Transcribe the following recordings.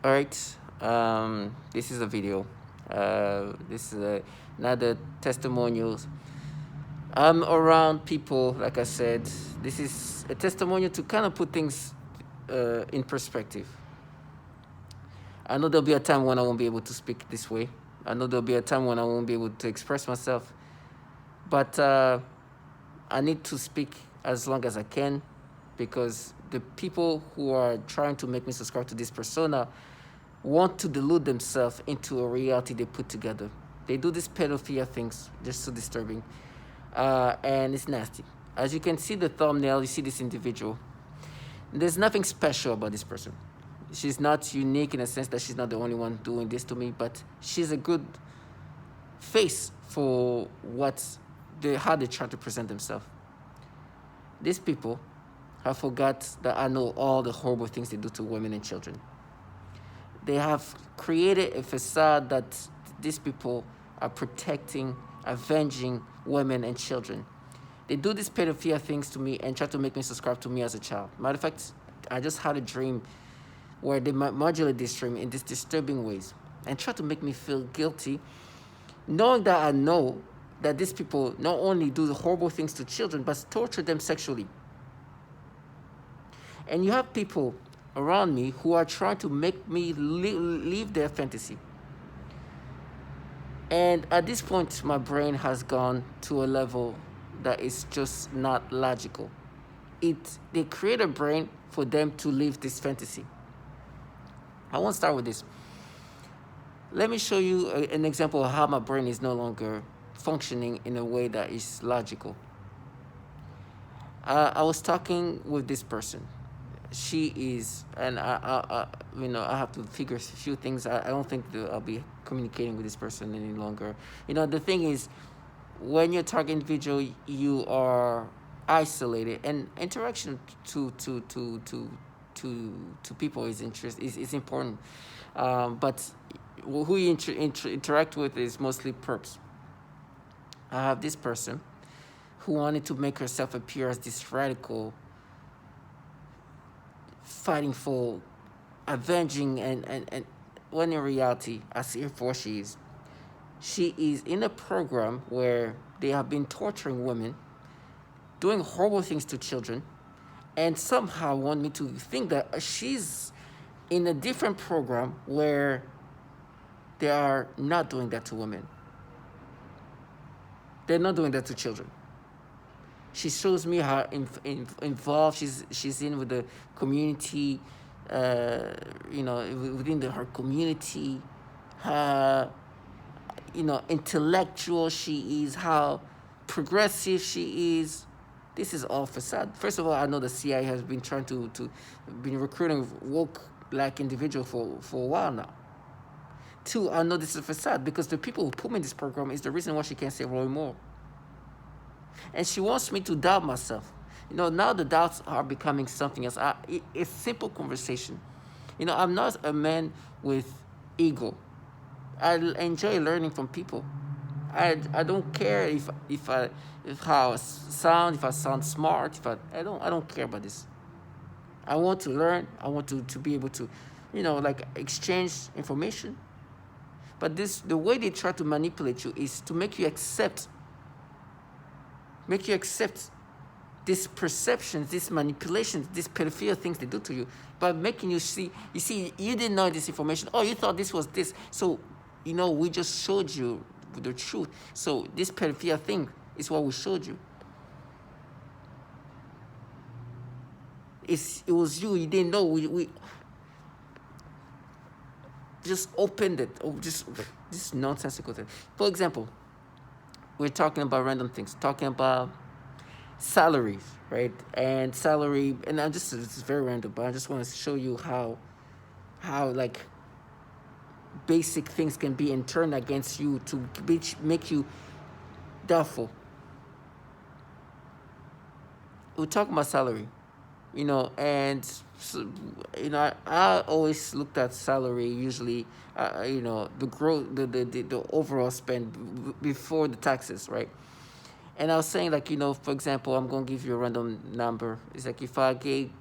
All right. This is a video. This is another testimonials. I'm around people, like I said. This is a testimonial to kind of put things in perspective. I know there'll be a time when I won't be able to speak this way. I know there'll be a time when I won't be able to express myself. But I need to speak as long as I can, because the people who are trying to make me subscribe to this persona want to delude themselves into a reality they put together. They do these pedophilia things, just so disturbing, and it's nasty. As you can see the thumbnail, you see this individual. There's nothing special about this person. She's not unique in a sense that she's not the only one doing this to me, but she's a good face for how they try to present themselves. These people have forgot that I know all the horrible things they do to women and children. They have created a facade that these people are protecting, avenging women and children. They do these pedophilia things to me and try to make me subscribe to me as a child. Matter of fact, I just had a dream where they modulate this dream in these disturbing ways and try to make me feel guilty, knowing that I know that these people not only do the horrible things to children, but torture them sexually. And you have people around me who are trying to make me leave their fantasy. And at this point, my brain has gone to a level that is just not logical. They create a brain for them to live this fantasy. I won't start with this. Let me show you an example of how my brain is no longer functioning in a way that is logical. I was talking with this person. She is, and I have to figure a few things. I don't think that I'll be communicating with this person any longer. The thing is, when you're a target individual, you are isolated, and interaction to people is important. But who you interact with is mostly perps. I have this person who wanted to make herself appear as this radical, fighting for avenging, and when in reality, I see her for she is. She is in a program where they have been torturing women, doing horrible things to children, and somehow want me to think that she's in a different program where they are not doing that to women. They're not doing that to children. She shows me how involved she's in with the community, within her community, how, intellectual she is, how progressive she is. This is all facade. First of all, I know the CIA has been trying to been recruiting woke-like individuals for a while now. Two, I know this is a facade because the people who put me in this program is the reason why she can't say Roy Moore. And she wants me to doubt myself. Now the doubts are becoming something else. It's simple conversation. I'm not a man with ego. I enjoy learning from people. I don't care if how I sound, if I sound smart, I don't care about this. I want to learn. I want to be able to, exchange information. But the way they try to manipulate you is to make you accept these perceptions, these manipulations, these pedophilia things they do to you, by making you see, you didn't know this information. Oh, you thought this was this. So, we just showed you the truth. So this pedophilia thing is what we showed you. It was you didn't know. We just opened it. This nonsensical thing. For example, we're talking about random things, talking about salaries, right? And salary, and it's very random, but I just want to show you how like basic things can be turned against you to make you doubtful. We're talking about salary, and so, I always looked at salary usually, the growth, the overall spend before the taxes, right? And I was saying, for example, I'm going to give you a random number. It's like if I get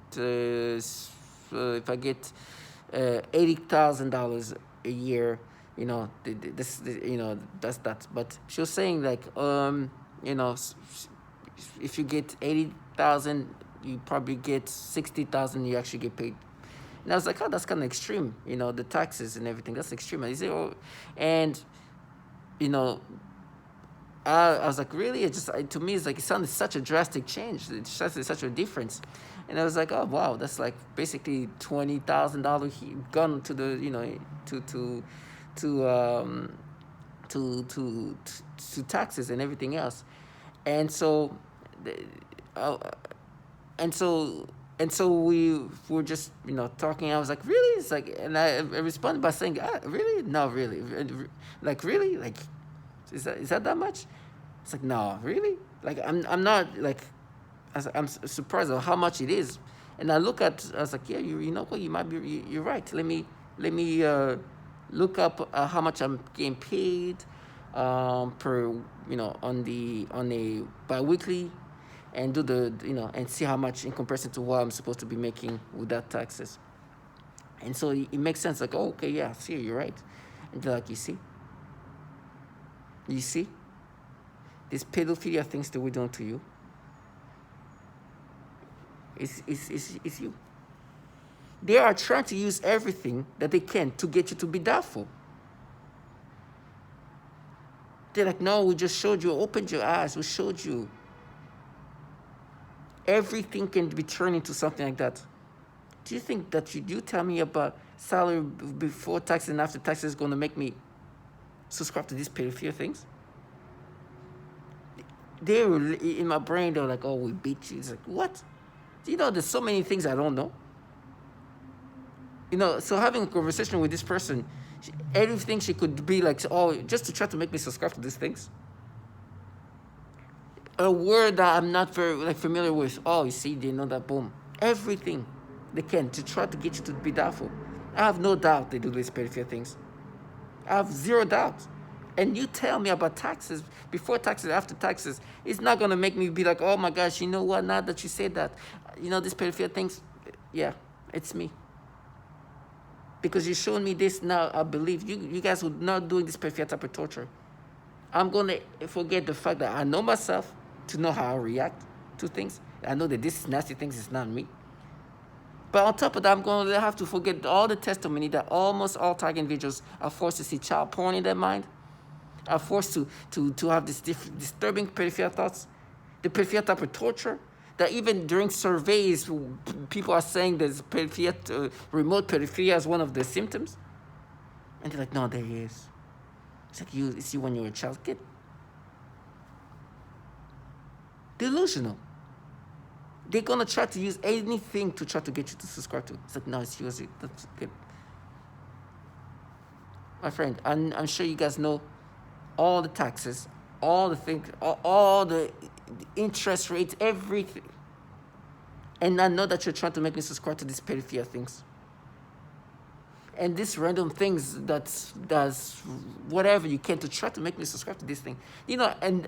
$80,000 a year. That's that. But she was saying like, if you get 80,000, you probably get 60,000. You actually get paid. And I was like, oh, that's kind of extreme. The taxes and everything. That's extreme. And he said, oh, and you know, I was like, really? To me, it's like, it sounded such a drastic change. It's such a difference. And I was like, oh wow, that's like basically $20,000 gone to the to taxes and everything else. And so, uh, and so we were just talking. I was like, really? It's like, and I responded by saying, really? No, really? Like, really? Like, is that much? It's like, no, really? Like, I'm not like, I'm surprised at how much it is. And I was like, yeah, you know what? You might be, you're right. Let me look up how much I'm getting paid per on a biweekly, and do and see how much in comparison to what I'm supposed to be making without taxes. And so it makes sense. Like, oh, okay, yeah, see, you're right. And they're like, you see, these pedophilia things that we're doing to you, it's you. They are trying to use everything that they can to get you to be doubtful. They're like, no, we just showed you, opened your eyes, we showed you. Everything can be turned into something like that. Do you think that you tell me about salary before taxes and after taxes is going to make me subscribe to these pedophilia things? They were in my brain. They were like, "Oh, we beat you." It's like, what? There's so many things I don't know. So having a conversation with this person, everything she could be like, oh, just to try to make me subscribe to these things. A word that I'm not very familiar with. Oh, you see, they know that. Boom, everything they can to try to get you to be doubtful. I have no doubt they do these pedophilia things. I have zero doubt. And you tell me about taxes, before taxes, after taxes, it's not going to make me be like, oh my gosh, you know what, now that you said that, this pedophilia things, yeah, it's me. Because you're showing me this now, I believe you guys would not doing this pedophilia type of torture. I'm going to forget the fact that I know myself to know how I react to things. I know that this nasty things is not me. But on top of that, I'm going to have to forget all the testimony that almost all target individuals are forced to see child porn in their mind, are forced to have this disturbing pedophilia thoughts, the pedophilia type of torture, that even during surveys, people are saying there's pedophilia, remote pedophilia as one of the symptoms. And they're like, no, there he is. It's like, it's you when you were a child. Get delusional. They're going to try to use anything to try to get you to subscribe to. It's like, no, it's you. That's good. My friend, I'm sure you guys know all the taxes, all the things, all the interest rates, everything. And I know that you're trying to make me subscribe to these pedophilia things. And these random things that does whatever you can to try to make me subscribe to this thing. And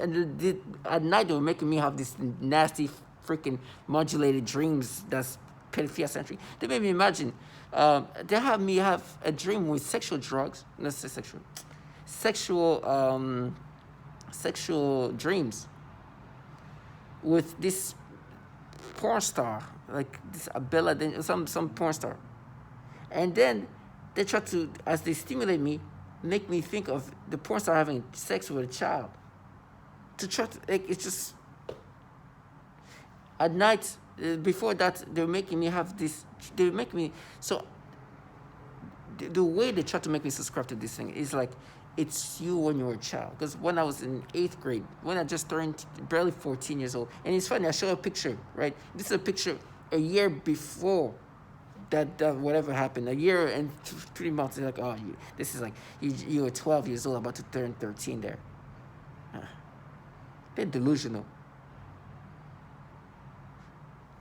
at night they were making me have this nasty freaking modulated dreams that's pedophilia centric. They made me imagine. They have me have a dream with sexual drugs. Let's say sexual dreams with this porn star, like this Abella, some porn star. And then they try to, as they stimulate me, make me think of the porn star having sex with a child. To try to, it's just, at night, before that, they're making me have this, they make me, so the way they try to make me subscribe to this thing is like, it's you when you were a child. Because when I was in 8th grade, when I just turned barely 14 years old, and it's funny, I show a picture, right? This is a picture a year before that whatever happened, a year and 3 months. They're like, oh, this is like, you were 12 years old, about to turn 13 there. They're delusional.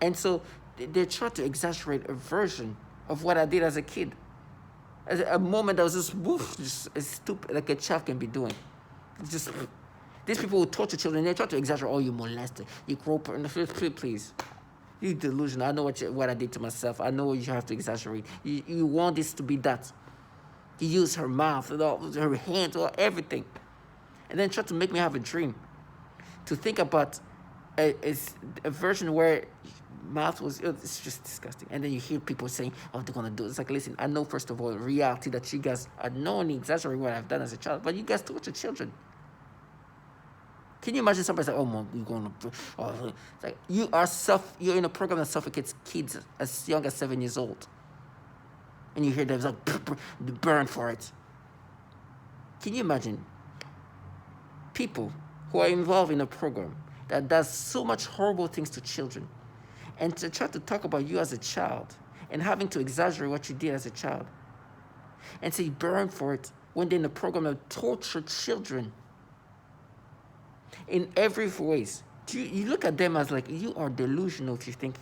And so they try to exaggerate a version of what I did as a kid. As a moment that was just as stupid, like a child can be doing. It's just, these people who torture children, they try to exaggerate, oh, you molested, you grope, please. You delusional. I know what I did to myself. I know you have to exaggerate. You want this to be that. You use her mouth, her hands, or everything. And then try to make me have a dream. To think about a version where mouth was, it's just disgusting. And then you hear people saying, oh, they're going to do it. It's like, listen, I know, first of all, in reality, that you guys are knowingly exaggerating what I've done as a child, but you guys torture children. Can you imagine somebody say, oh, mom, you're going to, oh, it's like, you're in a program that suffocates kids as young as 7 years old. And you hear them like, burn for it. Can you imagine people who are involved in a program that does so much horrible things to children, and to try to talk about you as a child and having to exaggerate what you did as a child and say burn for it when they're in a program that torture children in every ways? You look at them as like, you are delusional if you think,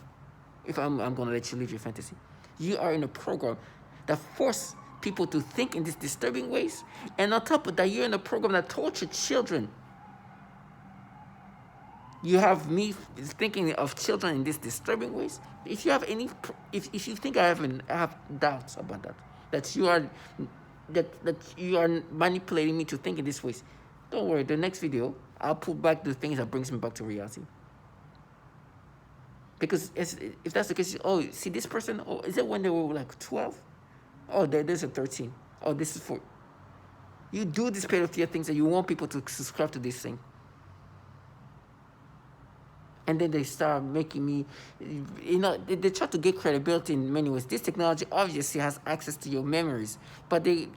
if I'm going to let you live your fantasy. You are in a program that forces people to think in these disturbing ways, and on top of that, you're in a program that tortures children. You have me thinking of children in these disturbing ways. If you have any, if you think I have doubts about that you are manipulating me to think in these ways, don't worry. The next video, I'll put back the things that brings me back to reality. Because if that's the case, oh, see this person, oh, is it when they were like 12? Oh, there's a 13. Oh, this is 4. You do these pedophilia things and you want people to subscribe to this thing. And then they start making me, they try to get credibility in many ways. This technology obviously has access to your memories, but they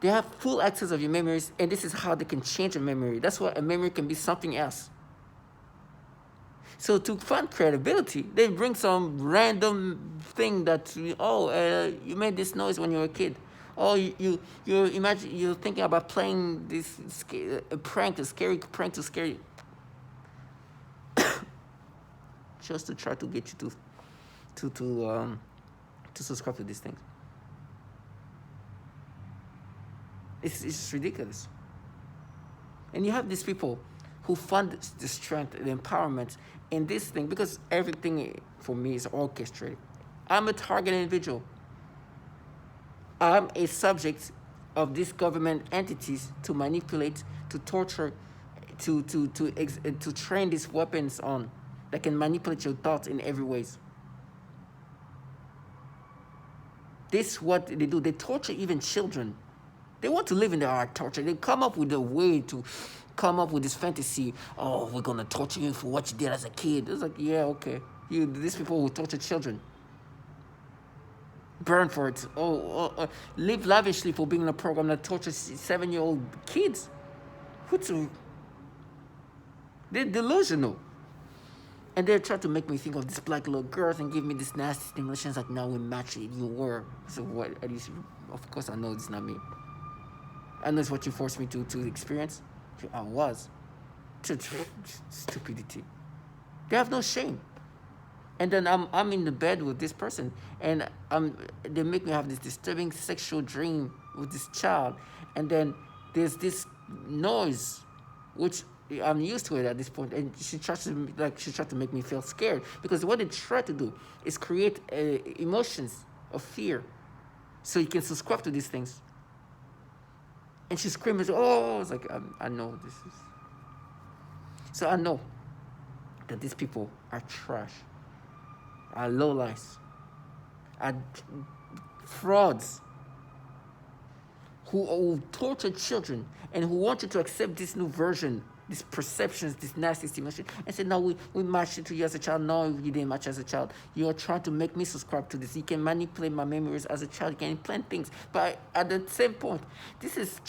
have full access of your memories, and this is how they can change a memory. That's why a memory can be something else. So to find credibility, they bring some random thing that, you made this noise when you were a kid. Oh, you imagine you're thinking about playing this a scary prank to scare you. Just to try to get you to subscribe to these things. It's ridiculous. And you have these people who fund the strength, the empowerment in this thing, because everything for me is orchestrated. I'm a target individual. I'm a subject of these government entities to manipulate, to torture, to train these weapons on that can manipulate your thoughts in every ways. This is what they do. They torture even children. They want to live in their art torture. They come up with a way to come up with this fantasy. Oh, we're going to torture you for what you did as a kid. It's like, yeah, okay. These people will torture children. Burn for it. Live lavishly for being in a program that tortures 7-year-old kids. They're delusional. And they try to make me think of these black little girls and give me this nasty stimulations like, now we match it, you were. So what, at least, of course I know it's not me. I know it's what you forced me to experience. I was. Stupidity. They have no shame. And then I'm in the bed with this person, and they make me have this disturbing sexual dream with this child. And then there's this noise, which I'm used to it at this point, and she tried to make me feel scared, because what they try to do is create emotions of fear, so you can subscribe to these things. And she screams, "Oh!" It's like I know this is. So I know that these people are trash, are lowlifes, are frauds, who torture children and who want you to accept this new version, these perceptions, this nasty stimulation, and say, no, we matched it to you as a child. No, you didn't match as a child. You're trying to make me subscribe to this. You can manipulate my memories as a child. You can implant things. But at the same point, this is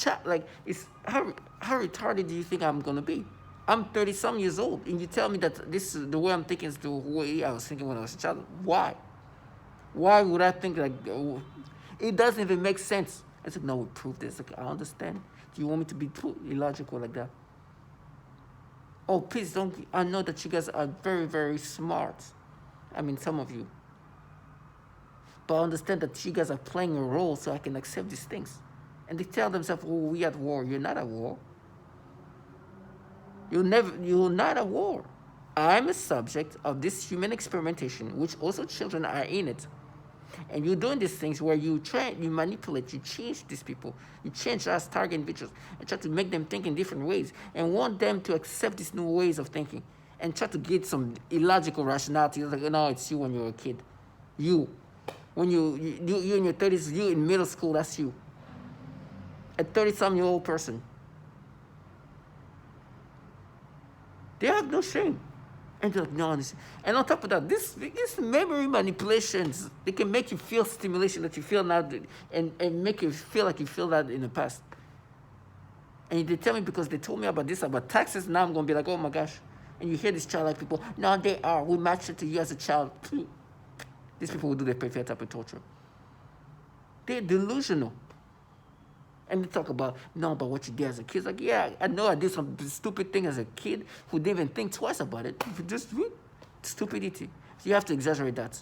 how retarded do you think I'm going to be? I'm 30-some years old, and you tell me that this is the way I'm thinking is the way I was thinking when I was a child. Why? Why would I think like, it doesn't even make sense. I said, no, we proved this. Like, I understand. Do you want me to be too illogical like that? Oh, please don't. I know that you guys are very, very smart. I mean, some of you. But I understand that you guys are playing a role so I can accept these things. And they tell themselves, oh, we're at war. You're not at war. You're not at war. I'm a subject of this human experimentation, which also children are in it. And you're doing these things where you try, you manipulate, you change these people, you change us target individuals, and try to make them think in different ways, and want them to accept these new ways of thinking, and try to get some illogical rationality. It's like, no, it's you when you're a kid, you, when you in your 30s, you in middle school, that's you, a 30-some-year-old person. They have no shame. And they're like, no, this, and on top of that, this memory manipulations, they can make you feel stimulation that you feel now, and make you feel like you feel that in the past. And they tell me because they told me about this, about taxes, now I'm going to be like, oh my gosh. And you hear these childlike people, no, they are. We matched it to you as a child. These people will do their preferred type of torture. They're delusional. And they talk about, no, about what you did as a kid. It's like, yeah, I know I did some stupid thing as a kid who didn't even think twice about it. Just stupidity. So you have to exaggerate that.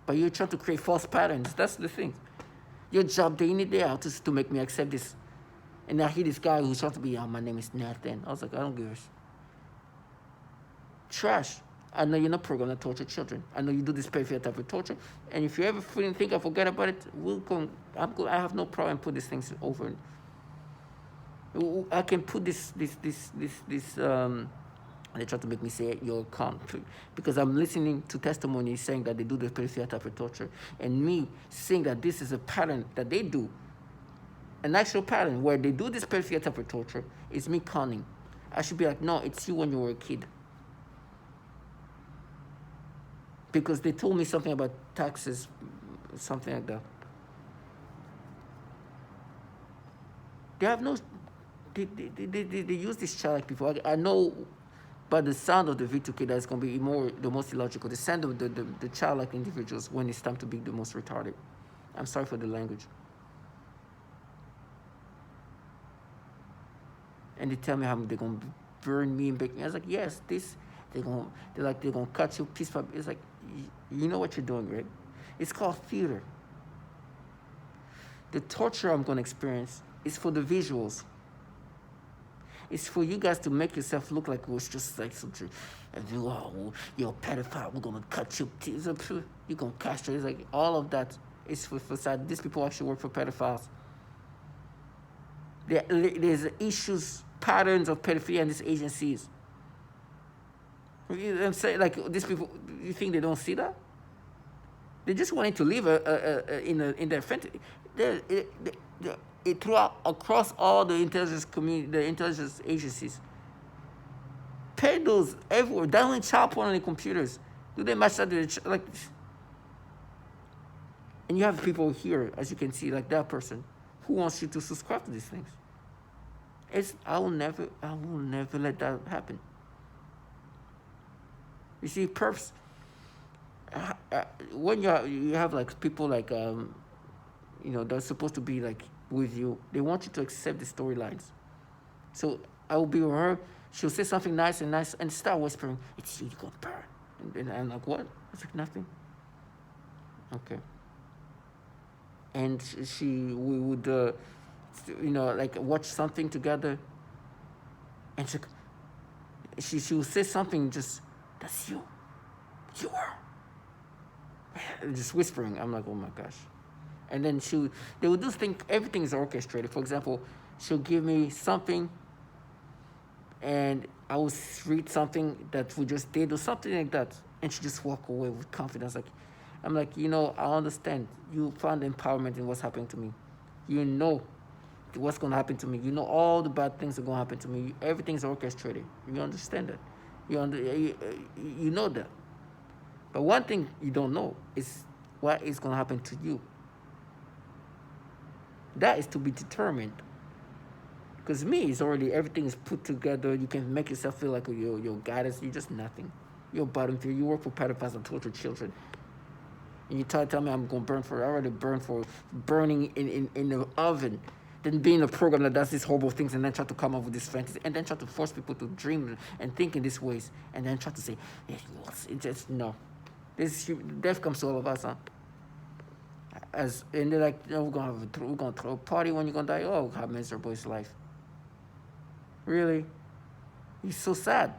But you're trying to create false patterns. That's the thing. Your job day in and day out is to make me accept this. And I hear this guy who's trying to be, oh, my name is Nathan. I was like, I don't give a trash. I know you're not programmed to torture children. I know you do this peripheral type of torture. And if you ever think I forget about it, I have no problem put these things over. I can put this they try to make me say your account because I'm listening to testimonies saying that they do the peripheral type of torture, and me saying that this is a pattern that they do, an actual pattern where they do this peripheral type of torture. Is me conning. I should be like, no, it's you when you were a kid. Because they told me something about taxes, something like that. They have no, they use this child like before. I know by the sound of the V2K that's going to be the most illogical. The sound of the childlike individuals when it's time to be the most retarded. I'm sorry for the language. And they tell me how they're going to burn me and bake me. I was like, yes, they're gonna cut you piece by piece. It's like, you know what you're doing, right? It's called theater. The torture I'm gonna experience is for the visuals. It's for you guys to make yourself look like it was just like something. And you're a pedophile. We're gonna cut your teeth. You're gonna castrate. It's like all of that is for facade. These people actually work for pedophiles. There's issues, patterns of pedophilia in these agencies. I'm saying, like, these people, you think they don't see that? They just wanted to live in their fantasy. Throughout across all the intelligence community, the intelligence agencies, pedos everywhere, downloading child porn on their computers. Do they match that to like? And you have people here, as you can see, like that person, who wants you to subscribe to these things. I will never let that happen. You see, perps. When you have like people like they're supposed to be like with you, they want you to accept the storylines. So I will be with her. She'll say something nice and start whispering, "It's you, you're gonna burn." And I'm like, "What?" It's like nothing. Okay. And we would like watch something together, and she will say something, just, "That's you. You are." Just whispering. I'm like, oh my gosh. And then they would just think everything is orchestrated. For example, she'll give me something, and I will read something that we just did or something like that, and she just walk away with confidence. I'm like, I understand. You found empowerment in what's happening to me. You know what's going to happen to me. You know all the bad things are going to happen to me. Everything's orchestrated. You understand that. You know that. But one thing you don't know is what is going to happen to you. That is to be determined. Because me, it's already, everything is put together. You can make yourself feel like you're goddess. You're just nothing. You're bottom tier. You work for pedophiles and torture children. And you tell me I'm going to burn for, I already burned for burning in the oven. Then being a program that does these horrible things and then try to come up with this fantasy and then try to force people to dream and think in these ways and then try to say, it just, no. Death comes to all of us, huh? And they're like, we're gonna throw a party when you're gonna die. Oh, how miserable is life. Really? He's so sad.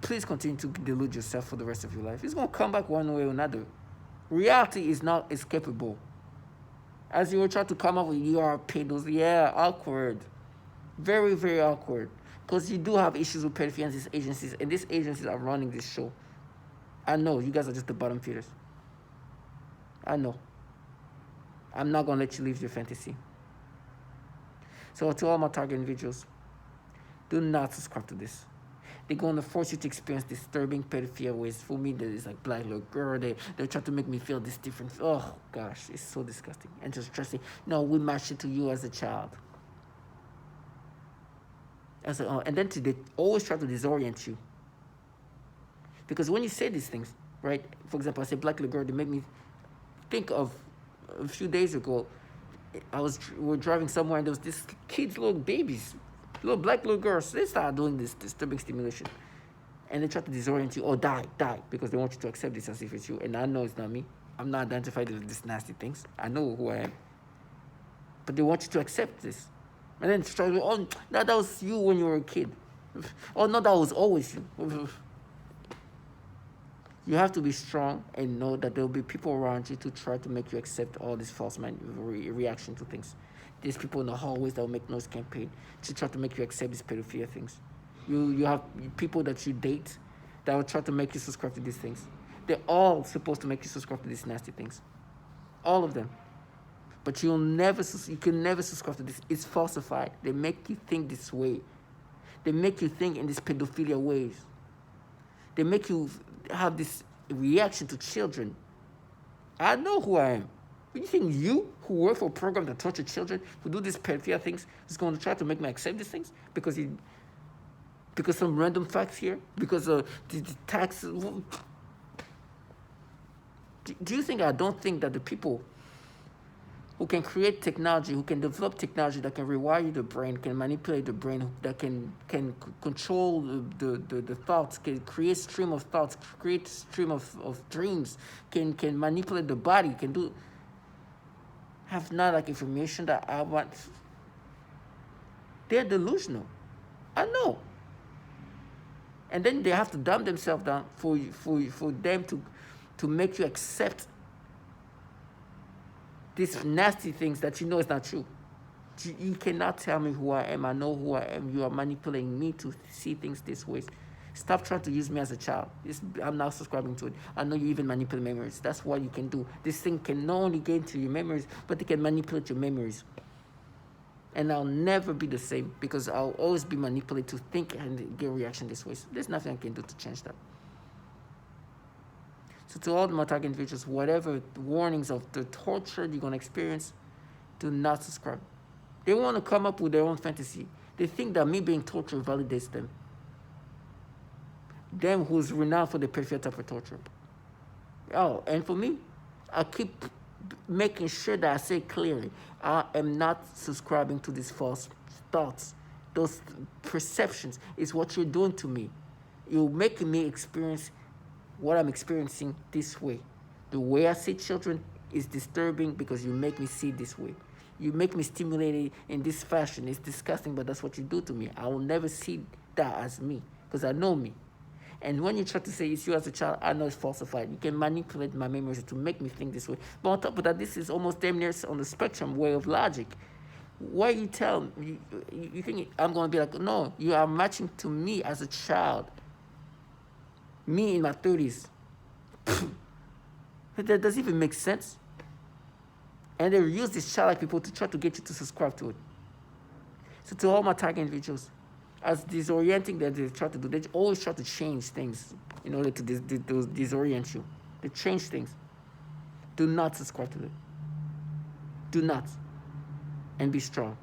please continue to delude yourself for the rest of your life. It's going to come back one way or another. Reality is not escapable. As you were trying to come up with your pedos, yeah, awkward. Very, very awkward. Because you do have issues with pedophilia and these agencies, and these agencies are running this show. I know, you guys are just the bottom feeders. I know. I'm not going to let you live your fantasy. So to all my target individuals, do not subscribe to this. They're going to force you to experience disturbing pedophilia ways. For me, that is like black little girl. They're trying to make me feel this different. Oh, gosh, it's so disgusting. And just trusting, no, we matched it to you as a child. And then they always try to disorient you. Because when you say these things, right? For example, I say black little girl, they make me think of a few days ago. We were driving somewhere and there was this kids, little babies, little black little girls. They started doing this disturbing stimulation. And they try to disorient you or die, because they want you to accept this as if it's you. And I know it's not me. I'm not identified with these nasty things. I know who I am. But they want you to accept this. And then try to, oh, that was you when you were a kid. Oh, no, that was always you. You have to be strong and know that there will be people around you to try to make you accept all this false reaction to things. There's people in the hallways that will make noise campaign to try to make you accept these pedophilia things. You have people that you date that will try to make you subscribe to these things. They're all supposed to make you subscribe to these nasty things. All of them. But you can never subscribe to this. It's falsified. They make you think this way. They make you think in these pedophilia ways. They make you have this reaction to children. I know who I am. You think you, who work for a program that torture children, who do these pedophilia things, is going to try to make me accept these things? Because some random facts here? Because the tax... Do you think I don't think that the people who can create technology, who can develop technology that can rewire the brain, can manipulate the brain, that can control the thoughts, can create stream of thoughts, create stream of dreams, can manipulate the body, can do, have not like information that I want. They're delusional. I know. And then they have to dumb themselves down for them to make you accept these nasty things that you know is not true. You cannot tell me who I am. I know who I am. You are manipulating me to see things this way. Stop trying to use me as a child. I'm not subscribing to it. I know you even manipulate memories. That's what you can do. This thing can not only get into your memories, but it can manipulate your memories. And I'll never be the same because I'll always be manipulated to think and get a reaction this way. So there's nothing I can do to change that. So to all my target individuals, whatever warnings of the torture you're going to experience, do not subscribe. They want to come up with their own fantasy. They think that me being tortured validates them. Them who's renowned for the perfect type of torture. Oh, and for me, I keep making sure that I say clearly, I am not subscribing to these false thoughts. Those perceptions is what you're doing to me. You're making me experience what I'm experiencing this way. The way I see children is disturbing because you make me see this way. You make me stimulated in this fashion. It's disgusting, but that's what you do to me. I will never see that as me because I know me. And when you try to say it's you as a child, I know it's falsified. You can manipulate my memories to make me think this way. But on top of that, this is almost damn near on the spectrum way of logic. Why you tell me, you think I'm going to be like, no, you are matching to me as a child. Me in my 30s. That doesn't even make sense. And they use these childlike people to try to get you to subscribe to it. So to all my target individuals, as disorienting that they try to do, they always try to change things in order to disorient you. They change things. Do not subscribe to them. Do not. And be strong.